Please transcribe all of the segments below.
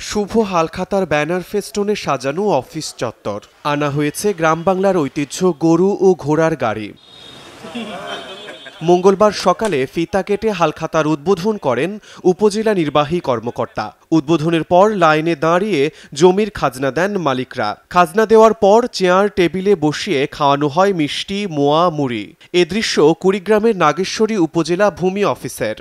শুভ হালখাতার banner ফেস্টুনে সাজানো office চত্বর। আনা হয়েছে গ্রাম বাংলার ঐতিহ্য গরু ও ঘোড়ার গাড়ি। মঙ্গলবার সকালে ফিতা কেটে হালখাতার উদ্বোধন করেন উপজেলা নির্বাহী কর্মকর্তা। উদ্বোধনের পর লাইনে দাঁড়িয়ে জমির খাজনা দেন মালিকরা। খাজনা দেওয়ার পর চেয়ার টেবিলে বসিয়ে খাওয়ানো হয় মিষ্টি, মোয়া, মুড়ি। এ দৃশ্য কুড়িগ্রামের নাগেশ্বরী উপজেলা ভূমি অফিসের।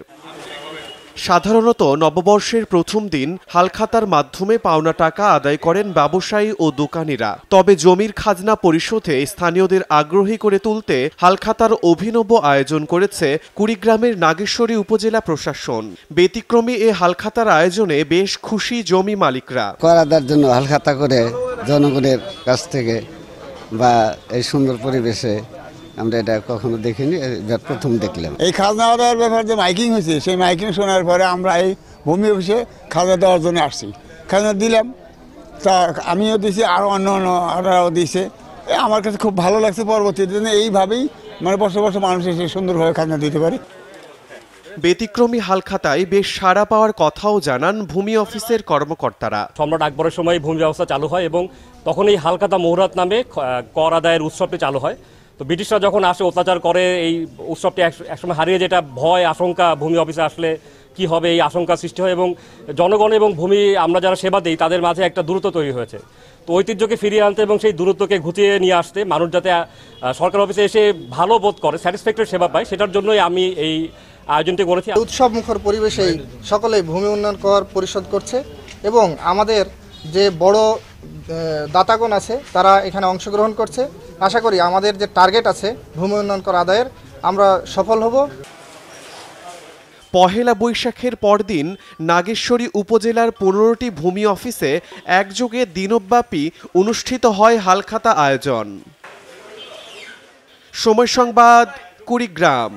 সাধারণত নববর্ষের প্রথম দিন হালখাতার মাধ্যমে পাওনা টাকা আদায় করেন ব্যবসায়ী ও দোকানিরা। তবে জমির খাজনা পরিশোধে স্থানীয়দের আগ্রহী করে তুলতে হালখাতার অভিনব আয়োজন করেছে কুড়িগ্রামের নাগেশ্বরী উপজেলা প্রশাসন। ব্যতিক্রমী এ হালখাতার আয়োজনে বেশ খুশি জমি মালিকরা। করাদার জন্য হালখাতা করে জনগণের কাছ থেকে বা এই সুন্দর পরিবেশে আমরা এটা কখনো দেখিনি, এটা প্রথম দেখলাম। এই খাজনা আদায়ের ব্যাপারে যে মাইকিং হয়েছে, সেই মাইকিং শোনার পরে আমরা এই ভূমি অফিসে খাজনা দেওয়ার জন্য আসছি। খাজনা দিলাম, তা আমিও দিয়েছি, আরও অন্যরাও দিয়েছে। আমার কাছে খুব ভালো লাগছে। পরবর্তীতে এইভাবেই বছর বছর মানুষ এসে সুন্দরভাবে খাজনা দিতে পারে। ব্যতিক্রমী হালখাতায় বেশ সাড়া পাওয়ার কথাও জানান ভূমি অফিসের কর্মকর্তারা। সম্রাট আকবরের সময় ভূমি ব্যবস্থা চালু হয় এবং তখন এই হালখাতা মুহুরাত নামে কর আদায়ের উৎসবটি চালু হয়। তো ব্রিটিশরা যখন আসে, অত্যাচার করে, এই উৎসবটি একসময় হারিয়ে যেটা ভয় আশঙ্কা ভূমি অফিসে আসলে কি হবে, এই আশঙ্কা সৃষ্টি হয় এবং জনগণ এবং ভূমি আমরা যারা সেবা দিই তাদের মাঝে একটা দূরত্ব তৈরি হয়েছে। তো ঐতিহ্যকে ফিরিয়ে আনতে এবং সেই দূরত্বকে ঘুচিয়ে নিয়ে আসতে মানুষ যাতে সরকার অফিসে এসে ভালো বোধ করে, স্যাটিসফ্যাক্টরি সেবা পায়, সেটার জন্যই আমি এই আয়োজনটি করেছি। উৎসব মুখর পরিবেশেই সকলেই ভূমি উন্নয়ন কর পরিশোধ করছে এবং আমাদের যে বড় দাতাগণ আছে তারা এখানে অংশগ্রহণ করছে। আশা করি আমাদের যে টার্গেট আছে ভূমি উন্নয়ন কর আদায়ের, আমরা সফল হব। পহেলা বৈশাখের পরদিন নাগেশ্বরী উপজেলার 15টি ভূমি অফিসে একযোগে দিনব্যাপী অনুষ্ঠিত হয় হালখাতা আয়োজন। সময় সংবাদ, কুড়িগ্রাম।